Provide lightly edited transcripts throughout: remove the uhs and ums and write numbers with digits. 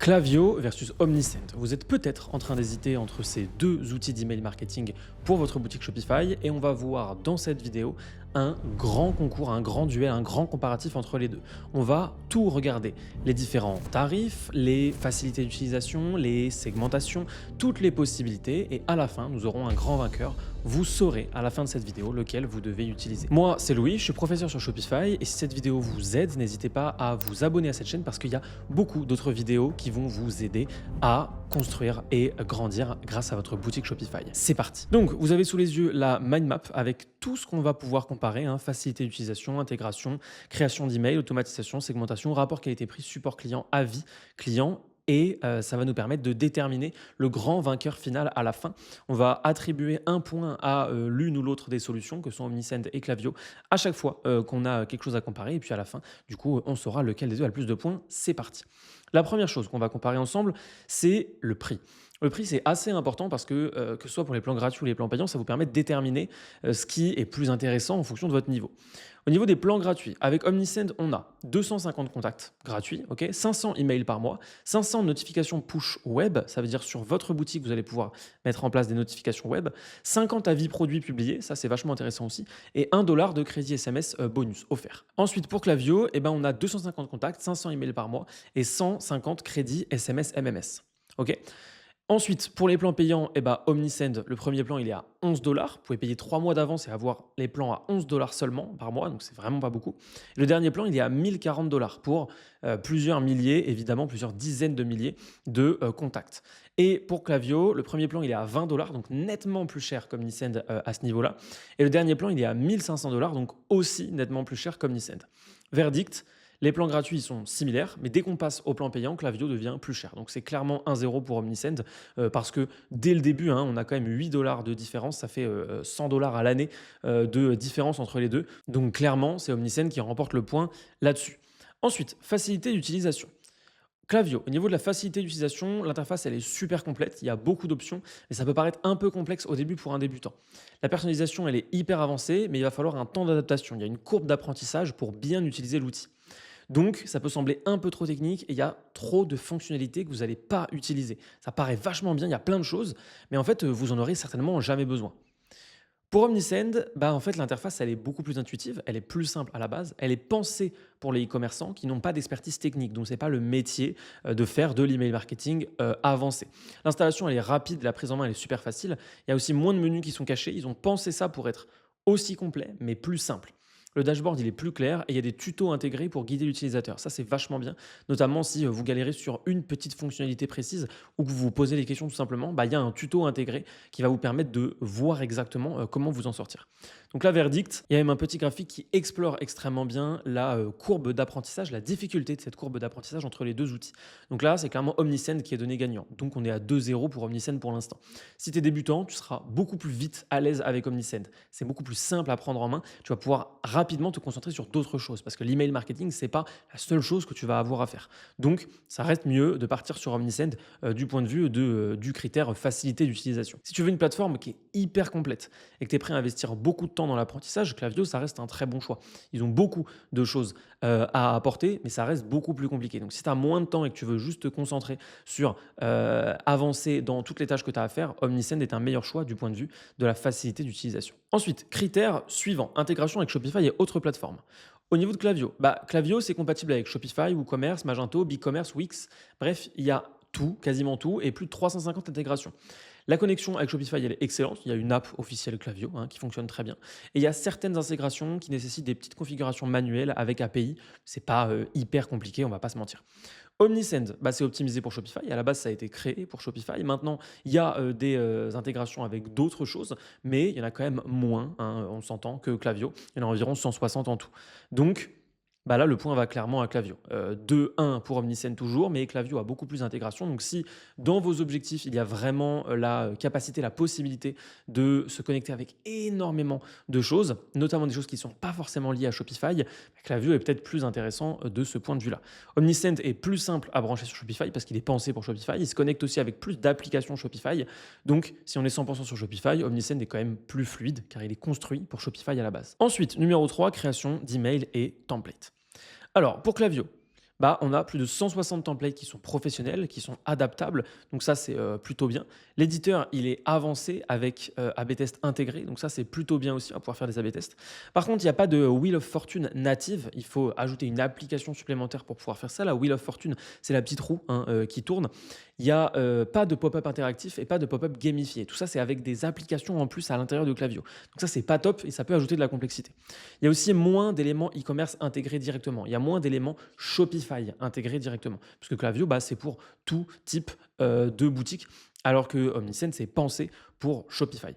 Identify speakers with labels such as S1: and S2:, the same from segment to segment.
S1: Klaviyo versus Omnisend. Vous êtes peut-être en train d'hésiter entre ces deux outils d'email marketing pour votre boutique Shopify et on va voir dans cette vidéo un grand concours, un grand duel, un grand comparatif entre les deux. On va tout regarder, les différents tarifs, les facilités d'utilisation, les segmentations, toutes les possibilités et à la fin, nous aurons un grand vainqueur. Vous saurez à la fin de cette vidéo lequel vous devez utiliser. Moi, c'est Louis, je suis professeur sur Shopify et si cette vidéo vous aide, n'hésitez pas à vous abonner à cette chaîne parce qu'il y a beaucoup d'autres vidéos qui vont vous aider à construire et grandir grâce à votre boutique Shopify. C'est parti. Donc, vous avez sous les yeux la mind map avec tout ce qu'on va pouvoir comparer, facilité d'utilisation, intégration, création d'email, automatisation, segmentation, rapport qualité-prix, support client, avis client. Et ça va nous permettre de déterminer le grand vainqueur final à la fin. On va attribuer un point à l'une ou l'autre des solutions, que sont Omnisend et Klaviyo, à chaque fois qu'on a quelque chose à comparer. Et puis à la fin, du coup, on saura lequel des deux a le plus de points. C'est parti. La première chose qu'on va comparer ensemble, c'est le prix. Le prix, c'est assez important parce que ce soit pour les plans gratuits ou les plans payants, ça vous permet de déterminer ce qui est plus intéressant en fonction de votre niveau. Au niveau des plans gratuits, avec Omnisend, on a 250 contacts gratuits, 500 emails par mois, 500 notifications push web, ça veut dire sur votre boutique, vous allez pouvoir mettre en place des notifications web, 50 avis produits publiés, ça c'est vachement intéressant aussi, et 1 dollar de crédit SMS bonus offert. Ensuite, pour Klaviyo, on a 250 contacts, 500 emails par mois et 150 crédits SMS MMS. Ensuite, pour les plans payants, Omnisend, le premier plan, il est à 11 dollars. Vous pouvez payer 3 mois d'avance et avoir les plans à 11 dollars seulement par mois, donc c'est vraiment pas beaucoup. Et le dernier plan, il est à 1040 dollars pour plusieurs milliers, évidemment plusieurs dizaines de milliers de contacts. Et pour Klaviyo, le premier plan, il est à 20 dollars, donc nettement plus cher qu'Omnisend à ce niveau-là. Et le dernier plan, il est à 1500 dollars, donc aussi nettement plus cher qu'Omnisend. Verdict. Les plans gratuits sont similaires, mais dès qu'on passe au plan payant, Klaviyo devient plus cher. Donc c'est clairement 1-0 pour Omnisend parce que dès le début, on a quand même 8 dollars de différence. Ça fait 100 dollars à l'année de différence entre les deux. Donc clairement, c'est Omnisend qui remporte le point là-dessus. Ensuite, facilité d'utilisation. Klaviyo, au niveau de la facilité d'utilisation, l'interface elle est super complète, il y a beaucoup d'options, mais ça peut paraître un peu complexe au début pour un débutant. La personnalisation elle est hyper avancée, mais il va falloir un temps d'adaptation. Il y a une courbe d'apprentissage pour bien utiliser l'outil. Donc, ça peut sembler un peu trop technique et il y a trop de fonctionnalités que vous n'allez pas utiliser. Ça paraît vachement bien, il y a plein de choses, mais en fait, vous en aurez certainement jamais besoin. Pour Omnisend, en fait, l'interface, elle est beaucoup plus intuitive, elle est plus simple à la base, elle est pensée pour les e-commerçants qui n'ont pas d'expertise technique, donc ce n'est pas le métier de faire de l'email marketing avancé. L'installation, elle est rapide, la prise en main, elle est super facile. Il y a aussi moins de menus qui sont cachés, ils ont pensé ça pour être aussi complet, mais plus simple. Le dashboard, il est plus clair et il y a des tutos intégrés pour guider l'utilisateur. Ça, c'est vachement bien, notamment si vous galérez sur une petite fonctionnalité précise ou que vous vous posez des questions tout simplement, il y a un tuto intégré qui va vous permettre de voir exactement comment vous en sortir. Donc là, verdict, il y a même un petit graphique qui explore extrêmement bien la courbe d'apprentissage, la difficulté de cette courbe d'apprentissage entre les deux outils. Donc là, c'est clairement Omnisend qui est donné gagnant. Donc on est à 2-0 pour Omnisend pour l'instant. Si tu es débutant, tu seras beaucoup plus vite à l'aise avec Omnisend. C'est beaucoup plus simple à prendre en main. Tu vas pouvoir rapidement te concentrer sur d'autres choses parce que l'email marketing, c'est pas la seule chose que tu vas avoir à faire. Donc, ça reste mieux de partir sur Omnisend du point de vue du critère facilité d'utilisation. Si tu veux une plateforme qui est hyper complète et que tu es prêt à investir beaucoup de temps dans l'apprentissage, Klaviyo, ça reste un très bon choix. Ils ont beaucoup de choses à apporter, mais ça reste beaucoup plus compliqué. Donc, si tu as moins de temps et que tu veux juste te concentrer sur avancer dans toutes les tâches que tu as à faire, Omnisend est un meilleur choix du point de vue de la facilité d'utilisation. Ensuite, critère suivant, intégration avec Shopify et autres plateformes. Au niveau de Klaviyo, Klaviyo, c'est compatible avec Shopify, WooCommerce, Magento, BigCommerce, Wix. Bref, il y a tout, quasiment tout, et plus de 350 intégrations. La connexion avec Shopify, elle est excellente. Il y a une app officielle Klaviyo qui fonctionne très bien. Et il y a certaines intégrations qui nécessitent des petites configurations manuelles avec API. C'est pas hyper compliqué, on va pas se mentir. Omnisend, c'est optimisé pour Shopify. À la base, ça a été créé pour Shopify. Maintenant, il y a des intégrations avec d'autres choses, mais il y en a quand même moins, on s'entend, que Klaviyo. Il y en a environ 160 en tout. Donc, là, le point va clairement à Klaviyo. 2-1 pour Omnisend toujours, mais Klaviyo a beaucoup plus d'intégration. Donc, si dans vos objectifs, il y a vraiment la capacité, la possibilité de se connecter avec énormément de choses, notamment des choses qui ne sont pas forcément liées à Shopify, Klaviyo est peut-être plus intéressant de ce point de vue-là. Omnisend est plus simple à brancher sur Shopify parce qu'il est pensé pour Shopify. Il se connecte aussi avec plus d'applications Shopify. Donc, si on est 100% sur Shopify, Omnisend est quand même plus fluide car il est construit pour Shopify à la base. Ensuite, numéro 3, création d'email et template. Alors, pour Klaviyo, bah, on a plus de 160 templates qui sont professionnels, qui sont adaptables. Donc ça, c'est plutôt bien. L'éditeur, il est avancé avec A/B test intégré. Donc ça, c'est plutôt bien aussi. On va pouvoir faire des A/B tests. Par contre, il n'y a pas de Wheel of Fortune native. Il faut ajouter une application supplémentaire pour pouvoir faire ça. La Wheel of Fortune, c'est la petite roue hein, qui tourne. Il n'y a pas de pop-up interactif et pas de pop-up gamifié. Tout ça, c'est avec des applications en plus à l'intérieur de Klaviyo. Donc ça, c'est pas top et ça peut ajouter de la complexité. Il y a aussi moins d'éléments e-commerce intégrés directement. Il y a moins d'éléments Shopify intégrés directement. Parce que Klaviyo, bah, c'est pour tout type de boutique, alors que Omnisend, c'est pensé pour Shopify.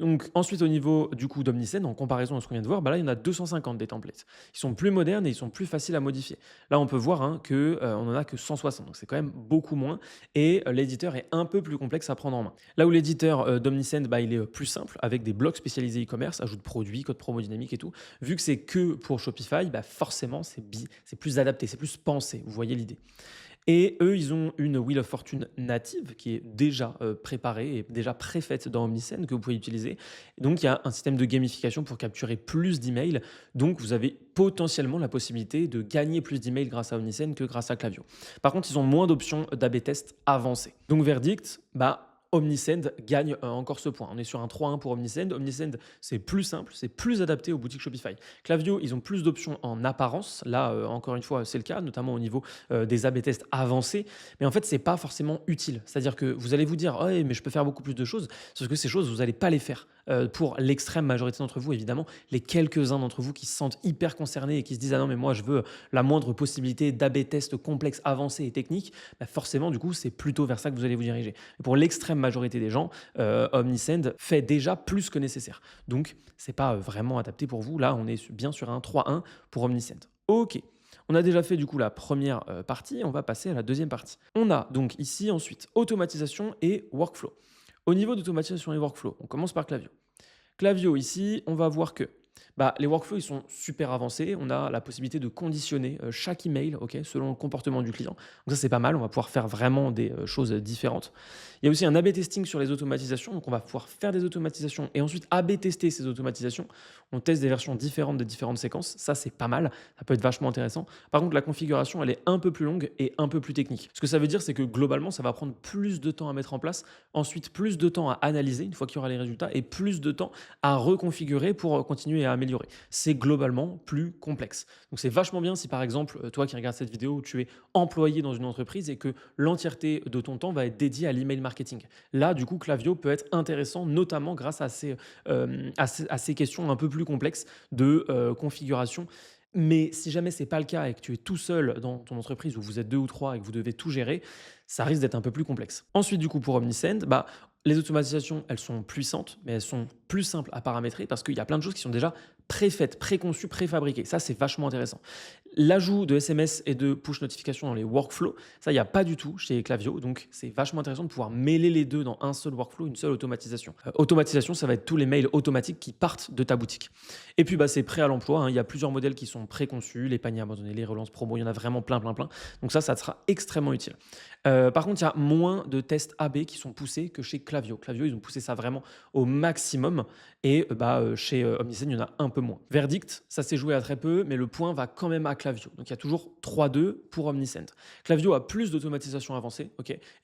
S1: Donc ensuite au niveau du coup d'Omnisend, en comparaison à ce qu'on vient de voir, bah là il y en a 250 des templates. Ils sont plus modernes et ils sont plus faciles à modifier. Là on peut voir hein, qu'on n'en a que 160, donc c'est quand même beaucoup moins. Et l'éditeur est un peu plus complexe à prendre en main. Là où l'éditeur d'Omnisend, bah, il est plus simple, avec des blocs spécialisés e-commerce, ajout de produits, code promo dynamique et tout. Vu que c'est que pour Shopify, bah, forcément c'est plus adapté, c'est plus pensé, vous voyez l'idée. Et eux, ils ont une Wheel of Fortune native qui est déjà préparée et déjà préfaite dans Omnisend que vous pouvez utiliser. Donc, il y a un système de gamification pour capturer plus d'emails. Donc, vous avez potentiellement la possibilité de gagner plus d'emails grâce à Omnisend que grâce à Klaviyo. Par contre, ils ont moins d'options d'A/B test avancées. Donc, verdict, bah, Omnisend gagne encore ce point. On est sur un 3-1 pour Omnisend. Omnisend, c'est plus simple, c'est plus adapté aux boutiques Shopify. Klaviyo, ils ont plus d'options en apparence. Là, encore une fois, c'est le cas, notamment au niveau des A/B tests avancés. Mais en fait, c'est pas forcément utile. C'est-à-dire que vous allez vous dire, oh, mais je peux faire beaucoup plus de choses. Sauf que ces choses, vous n'allez pas les faire. Pour l'extrême majorité d'entre vous, évidemment, les quelques-uns d'entre vous qui se sentent hyper concernés et qui se disent, ah non, mais moi, je veux la moindre possibilité d'A/B test complexe, avancé et technique, bah forcément, du coup, c'est plutôt vers ça que vous allez vous diriger. Mais pour l'extrême majorité des gens, Omnisend fait déjà plus que nécessaire. Donc, c'est pas vraiment adapté pour vous. Là, on est bien sur un 3-1 pour Omnisend. Ok. On a déjà fait du coup la première partie, on va passer à la deuxième partie. On a donc ici ensuite automatisation et workflow. Au niveau d'automatisation et workflow, on commence par Klaviyo. Klaviyo ici, on va voir que bah, les workflows ils sont super avancés. On a la possibilité de conditionner chaque email selon le comportement du client. Donc ça, c'est pas mal. On va pouvoir faire vraiment des choses différentes. Il y a aussi un A/B testing sur les automatisations. Donc on va pouvoir faire des automatisations et ensuite A/B tester ces automatisations. On teste des versions différentes des différentes séquences. Ça, c'est pas mal. Ça peut être vachement intéressant. Par contre, la configuration, elle est un peu plus longue et un peu plus technique. Ce que ça veut dire, c'est que globalement, ça va prendre plus de temps à mettre en place. Ensuite, plus de temps à analyser une fois qu'il y aura les résultats et plus de temps à reconfigurer pour continuer à améliorer. C'est globalement plus complexe. Donc c'est vachement bien si par exemple, toi qui regardes cette vidéo, tu es employé dans une entreprise et que l'entièreté de ton temps va être dédié à l'email marketing. Là, du coup, Klaviyo peut être intéressant, notamment grâce à ces questions un peu plus complexes de configuration. Mais si jamais ce n'est pas le cas et que tu es tout seul dans ton entreprise où vous êtes 2 ou 3 et que vous devez tout gérer, ça risque d'être un peu plus complexe. Ensuite, du coup, pour Omnisend, bah, les automatisations, elles sont puissantes, mais elles sont plus simples à paramétrer parce qu'il y a plein de choses qui sont déjà préfaites, préconçues, préfabriquées. Ça, c'est vachement intéressant. L'ajout de SMS et de push notification dans les workflows, ça, il n'y a pas du tout chez Klaviyo. Donc, c'est vachement intéressant de pouvoir mêler les deux dans un seul workflow, une seule automatisation. Automatisation, ça va être tous les mails automatiques qui partent de ta boutique. Et puis, bah, c'est prêt à l'emploi. Hein. Il y a plusieurs modèles qui sont préconçus, les paniers abandonnés, les relances promo, il y en a vraiment plein. Donc ça sera extrêmement utile. Par contre, il y a moins de tests A/B qui sont poussés que chez Klaviyo. Klaviyo, ils ont poussé ça vraiment au maximum et chez Omnisend, il y en a un peu moins. Verdict, ça s'est joué à très peu, mais le point va quand même à Klaviyo. Donc il y a toujours 3-2 pour Omnisend. Klaviyo a plus d'automatisation avancée,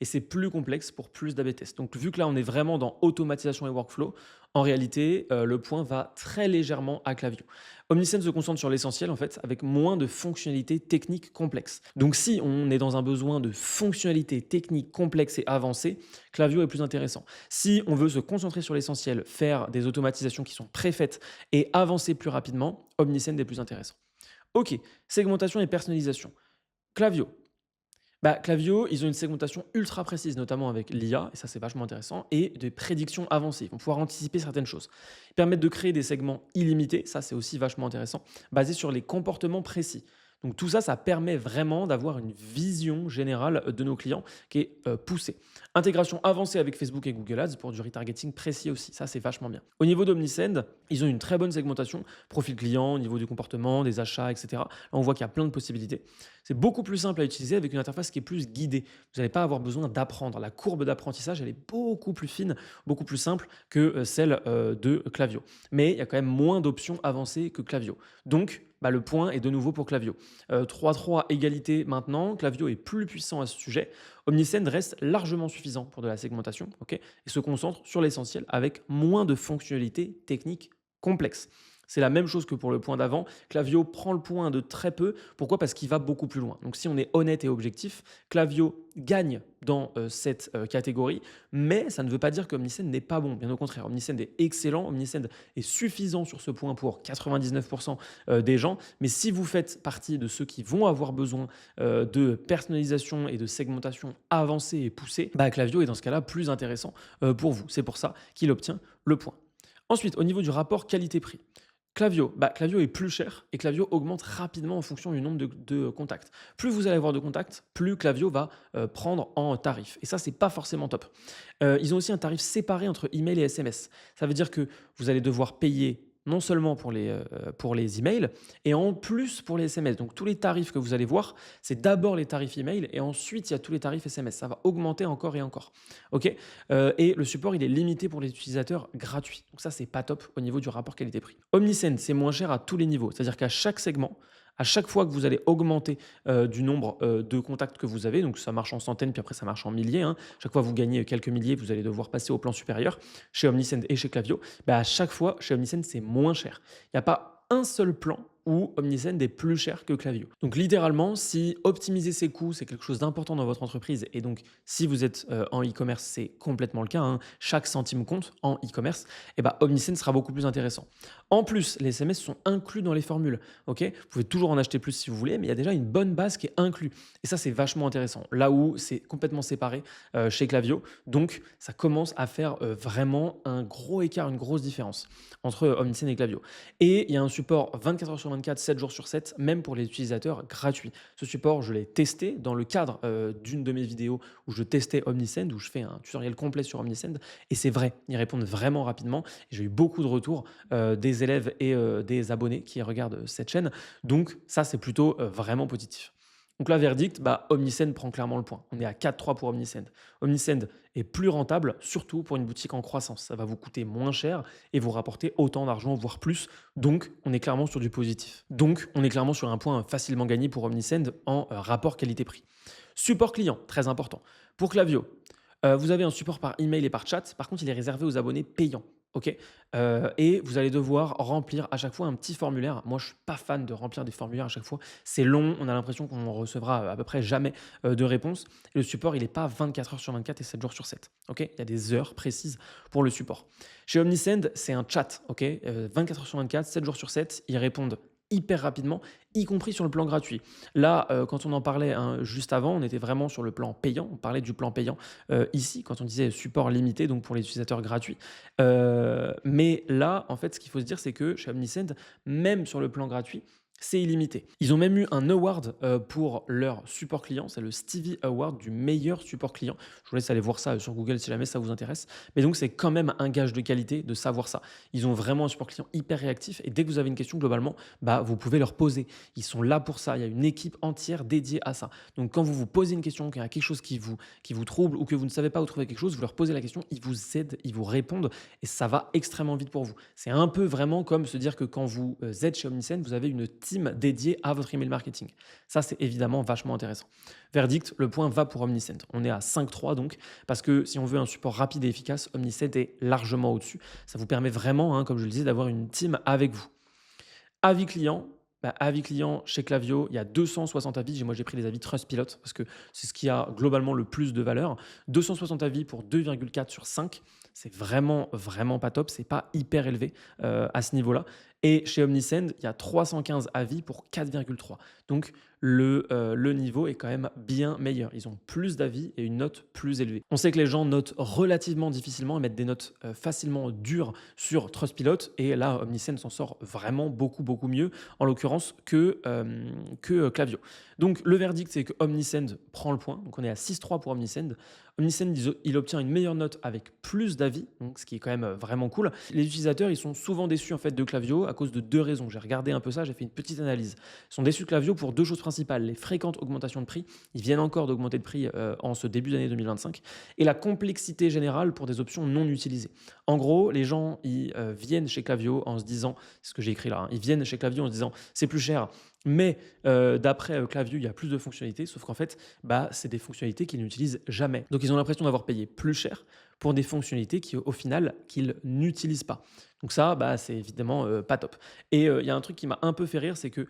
S1: et c'est plus complexe pour plus d'A/B tests. Donc vu que là, on est vraiment dans automatisation et workflow, en réalité, le point va très légèrement à Klaviyo. Omnisend se concentre sur l'essentiel, en fait, avec moins de fonctionnalités techniques complexes. Donc, si on est dans un besoin de fonctionnalités techniques complexes et avancées, Klaviyo est plus intéressant. Si on veut se concentrer sur l'essentiel, faire des automatisations qui sont préfaites et avancer plus rapidement, Omnisend est plus intéressant. Ok, segmentation et personnalisation. Klaviyo. Klaviyo, ils ont une segmentation ultra précise, notamment avec l'IA, et ça c'est vachement intéressant, et des prédictions avancées. Ils vont pouvoir anticiper certaines choses. Ils permettent de créer des segments illimités, ça c'est aussi vachement intéressant, basés sur les comportements précis. Donc tout ça, ça permet vraiment d'avoir une vision générale de nos clients qui est poussée. Intégration avancée avec Facebook et Google Ads pour du retargeting précis aussi, ça c'est vachement bien. Au niveau d'Omnisend, ils ont une très bonne segmentation, profil client, au niveau du comportement, des achats, etc. Là, on voit qu'il y a plein de possibilités. C'est beaucoup plus simple à utiliser avec une interface qui est plus guidée. Vous n'allez pas avoir besoin d'apprendre. La courbe d'apprentissage, elle est beaucoup plus fine, beaucoup plus simple que celle de Klaviyo. Mais il y a quand même moins d'options avancées que Klaviyo. Donc, bah, le point est de nouveau pour Klaviyo. 3-3 égalité maintenant, Klaviyo est plus puissant à ce sujet. Omnisend reste largement suffisant pour de la segmentation, ok, et se concentre sur l'essentiel avec moins de fonctionnalités techniques complexes. C'est la même chose que pour le point d'avant. Klaviyo prend le point de très peu. Pourquoi? Parce qu'il va beaucoup plus loin. Donc si on est honnête et objectif, Klaviyo gagne dans cette catégorie, mais ça ne veut pas dire qu'Omnisend n'est pas bon. Bien au contraire, Omnisend est excellent, Omnisend est suffisant sur ce point pour 99% des gens. Mais si vous faites partie de ceux qui vont avoir besoin de personnalisation et de segmentation avancée et poussée, bah, Klaviyo est dans ce cas-là plus intéressant pour vous. C'est pour ça qu'il obtient le point. Ensuite, au niveau du rapport qualité-prix, Klaviyo, bah, Klaviyo est plus cher et Klaviyo augmente rapidement en fonction du nombre de contacts. Plus vous allez avoir de contacts, plus Klaviyo va prendre en tarif. Et ça, c'est pas forcément top. Ils ont aussi un tarif séparé entre email et SMS. Ça veut dire que vous allez devoir payer non seulement pour les emails, et en plus pour les SMS. Donc tous les tarifs que vous allez voir, c'est d'abord les tarifs email, et ensuite il y a tous les tarifs SMS. Ça va augmenter encore et encore. Ok. Et le support, il est limité pour les utilisateurs gratuits. Donc ça, c'est pas top au niveau du rapport qualité-prix. Omnisend, c'est moins cher à tous les niveaux. C'est-à-dire qu'à chaque segment, à chaque fois que vous allez augmenter du nombre de contacts que vous avez, donc ça marche en centaines, puis après ça marche en milliers, hein. Chaque fois que vous gagnez quelques milliers, vous allez devoir passer au plan supérieur chez Omnisend et chez Klaviyo. Bah, à chaque fois, chez Omnisend, c'est moins cher. Il n'y a pas un seul plan où Omnisend est plus cher que Klaviyo. Donc littéralement, si optimiser ses coûts, c'est quelque chose d'important dans votre entreprise, et donc si vous êtes en e-commerce, c'est complètement le cas, hein, chaque centime compte en e-commerce, et bah, Omnisend sera beaucoup plus intéressant. En plus, les SMS sont inclus dans les formules. Ok, vous pouvez toujours en acheter plus si vous voulez, mais il y a déjà une bonne base qui est inclue. Et ça, c'est vachement intéressant. Là où c'est complètement séparé chez Klaviyo, donc ça commence à faire vraiment un gros écart, une grosse différence entre Omnisend et Klaviyo. Et il y a un support 24 heures sur 24, 7 jours sur 7, même pour les utilisateurs gratuits. Ce support, je l'ai testé dans le cadre d'une de mes vidéos où je testais Omnisend, où je fais un tutoriel complet sur Omnisend, et c'est vrai, ils répondent vraiment rapidement. Et j'ai eu beaucoup de retours des élèves et des abonnés qui regardent cette chaîne. Donc ça, c'est plutôt vraiment positif. Donc là, verdict, bah, Omnisend prend clairement le point. On est à 4-3 pour Omnisend. Omnisend est plus rentable, surtout pour une boutique en croissance. Ça va vous coûter moins cher et vous rapporter autant d'argent, voire plus. Donc, on est clairement sur du positif. Donc, on est clairement sur un point facilement gagné pour Omnisend en rapport qualité-prix. Support client, très important. Pour Klaviyo, vous avez un support par email et par chat. Par contre, il est réservé aux abonnés payants. Ok. Et vous allez devoir remplir à chaque fois un petit formulaire. Moi, je suis pas fan de remplir des formulaires à chaque fois. C'est long. On a l'impression qu'on ne recevra à peu près jamais de réponse. Et le support, il n'est pas 24 heures sur 24 et 7 jours sur 7. Ok. Il y a des heures précises pour le support. Chez Omnisend, c'est un chat. Ok. 24 heures sur 24, 7 jours sur 7. Ils répondent hyper rapidement, y compris sur le plan gratuit. Là, quand on en parlait juste avant, on était vraiment sur le plan payant. On parlait du plan payant ici, quand on disait support limité, donc pour les utilisateurs gratuits. Mais là, en fait, ce qu'il faut se dire, c'est que chez Omnisend, même sur le plan gratuit, c'est illimité. Ils ont même eu un award pour leur support client, c'est le Stevie Award du meilleur support client. Je vous laisse aller voir ça sur Google si jamais ça vous intéresse. Mais donc, c'est quand même un gage de qualité de savoir ça. Ils ont vraiment un support client hyper réactif, et dès que vous avez une question, globalement, bah, vous pouvez leur poser. Ils sont là pour ça. Il y a une équipe entière dédiée à ça. Donc, quand vous vous posez une question, qu'il y a quelque chose qui vous trouble ou que vous ne savez pas où trouver quelque chose, vous leur posez la question, ils vous aident, ils vous répondent, et ça va extrêmement vite pour vous. C'est un peu vraiment comme se dire que quand vous êtes chez Omnisend, vous avez une team dédiée à votre email marketing. Ça, c'est évidemment vachement intéressant. Verdict, le point va pour Omnisend. On est à 5-3 donc, parce que si on veut un support rapide et efficace, Omnisend est largement au-dessus. Ça vous permet vraiment, hein, comme je le disais, d'avoir une team avec vous. Avis client. Bah, avis client chez Klaviyo, il y a 260 avis. Moi, j'ai pris les avis Trustpilot parce que c'est ce qui a globalement le plus de valeur. 260 avis pour 2,4 sur 5. C'est vraiment, vraiment pas top. C'est pas hyper élevé à ce niveau-là. Et chez Omnisend, il y a 315 avis pour 4,3. Donc, le niveau est quand même bien meilleur. Ils ont plus d'avis et une note plus élevée. On sait que les gens notent relativement difficilement et mettent des notes facilement dures sur Trustpilot. Et là, Omnisend s'en sort vraiment beaucoup, beaucoup mieux, en l'occurrence, que Klaviyo. Donc, le verdict, c'est que Omnisend prend le point. Donc, on est à 6-3 pour Omnisend. Omnisend, il obtient une meilleure note avec plus d'avis, donc ce qui est quand même vraiment cool. Les utilisateurs, ils sont souvent déçus en fait de Klaviyo à cause de deux raisons. J'ai regardé un peu ça, j'ai fait une petite analyse. Ils sont déçus de Klaviyo pour deux choses principales. Les fréquentes augmentations de prix, ils viennent encore d'augmenter de prix en ce début d'année 2025, et la complexité générale pour des options non utilisées. En gros, les gens ils viennent chez Klaviyo en se disant, c'est ce que j'ai écrit là, hein, ils viennent chez Klaviyo en se disant c'est plus cher, mais d'après Klaviyo, il y a plus de fonctionnalités, sauf qu'en fait, bah, c'est des fonctionnalités qu'ils n'utilisent jamais. Donc ils ont l'impression d'avoir payé plus cher pour des fonctionnalités qui, au final, qu'ils n'utilisent pas. Donc ça, bah, c'est évidemment pas top. Et il y a un truc qui m'a un peu fait rire, c'est que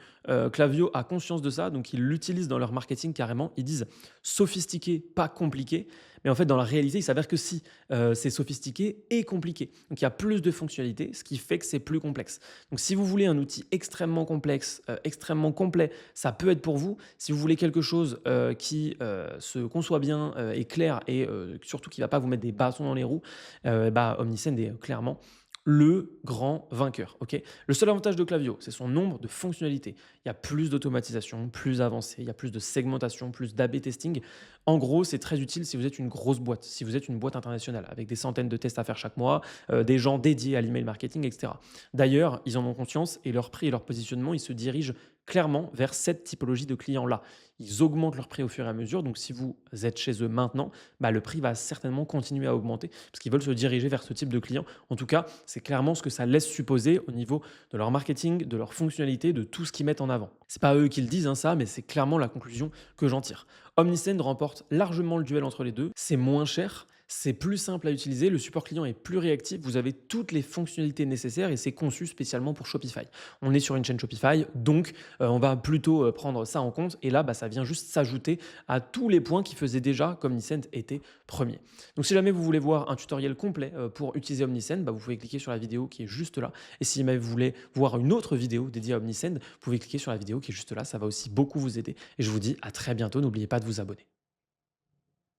S1: Klaviyo a conscience de ça, donc ils l'utilisent dans leur marketing carrément. Ils disent sophistiqué, pas compliqué. Mais en fait, dans la réalité, il s'avère que si, c'est sophistiqué et compliqué. Donc il y a plus de fonctionnalités, ce qui fait que c'est plus complexe. Donc si vous voulez un outil extrêmement complexe, extrêmement complet, ça peut être pour vous. Si vous voulez quelque chose qui se conçoit bien, est clair et surtout qui ne va pas vous mettre des bâtons dans les roues, bah, Omnisend est clairement le grand vainqueur. Ok. Le seul avantage de Klaviyo, c'est son nombre de fonctionnalités. Il y a plus d'automatisation, plus avancé, il y a plus de segmentation, plus d'A/B testing. En gros, c'est très utile si vous êtes une grosse boîte, si vous êtes une boîte internationale avec des centaines de tests à faire chaque mois, des gens dédiés à l'email marketing, etc. D'ailleurs, ils en ont conscience et leur prix et leur positionnement, ils se dirigent clairement vers cette typologie de clients-là. Ils augmentent leur prix au fur et à mesure. Donc, si vous êtes chez eux maintenant, bah, le prix va certainement continuer à augmenter parce qu'ils veulent se diriger vers ce type de clients. En tout cas, c'est clairement ce que ça laisse supposer au niveau de leur marketing, de leur fonctionnalité, de tout ce qu'ils mettent en avant. C'est pas eux qui le disent, hein, ça, mais c'est clairement la conclusion que j'en tire. Omnisend remporte largement le duel entre les deux. C'est moins cher. C'est plus simple à utiliser, le support client est plus réactif, vous avez toutes les fonctionnalités nécessaires et c'est conçu spécialement pour Shopify. On est sur une chaîne Shopify, donc on va plutôt prendre ça en compte et là, bah, ça vient juste s'ajouter à tous les points qui faisaient déjà qu'Omnisend était premier. Donc si jamais vous voulez voir un tutoriel complet pour utiliser Omnisend, bah, vous pouvez cliquer sur la vidéo qui est juste là. Et si jamais vous voulez voir une autre vidéo dédiée à Omnisend, vous pouvez cliquer sur la vidéo qui est juste là, ça va aussi beaucoup vous aider. Et je vous dis à très bientôt, n'oubliez pas de vous abonner.